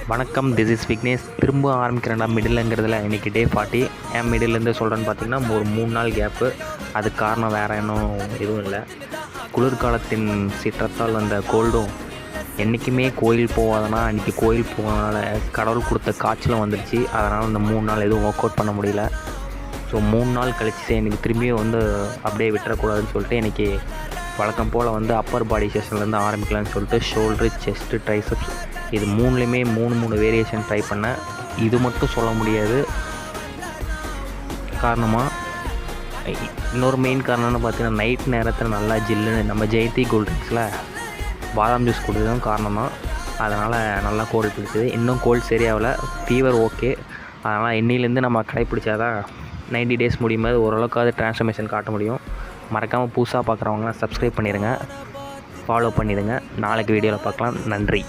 வணக்கம், this is Vignesh. திரும்ப ஆரம்பிக்கிறேன்டா மிடில்ங்கிறதுல இன்றைக்கி டே 40. ஏன் மிடில்லேருந்து சொல்கிறேன்னு பார்த்தீங்கன்னா, ஒரு 3 நாள் கேப்பு. அதுக்கு காரணம் வேறு எதுவும் இல்லை. குளிர்காலத்தின் சீற்றத்தால் அந்த கோல்டும் என்றைக்குமே கோயில் போகாதனா அன்றைக்கி கோயில் போகாதனால கடவுள் கொடுத்த காய்ச்சலும் வந்துடுச்சு. அதனால் அந்த 3 நாள் எதுவும் ஒர்க் அவுட் பண்ண முடியல. ஸோ 3 நாள் கழிச்சு எனக்கு திரும்பியும் அப்படியே விட்டுறக்கூடாதுன்னு சொல்லிட்டு இன்றைக்கி வழக்கம் போல் அப்பர் பாடி செஷன்லேருந்து ஆரம்பிக்கலான்னு சொல்லிட்டு ஷோல்ட்ரு, செஸ்ட்டு, ட்ரைசப்ஸ் இது 3லேயுமே 3 வேரியேஷன் ட்ரை பண்ணேன். இது மட்டும் சொல்ல முடியாது காரணமாக. இன்னொரு மெயின் காரணம்னு பார்த்தீங்கன்னா, நைட் நேரத்தில் நல்லா ஜில்லுன்னு நம்ம ஜெயந்தி கூல்ட்ரிங்க்ஸில் பாதாம் ஜூஸ் குடிச்சதும் காரணம் தான். அதனால் நல்லா கோல்டு பிடிச்சது. இன்னும் கோல்டு சரியாகலை, ஃபீவர் ஓகே. அதனால் இன்னிலேருந்து நம்ம கடைப்பிடிச்சாதான் 90 டேஸ் முடியும் போது ஓரளவுக்காவது ட்ரான்ஸ்ஃபர்மேஷன் காட்ட முடியும். மறக்காமல் புதுசாக பார்க்குறவங்களாம் சப்ஸ்கிரைப் பண்ணிடுங்க, ஃபாலோ பண்ணிடுங்க. நாளைக்கு வீடியோவில் பார்க்கலாம். நன்றி.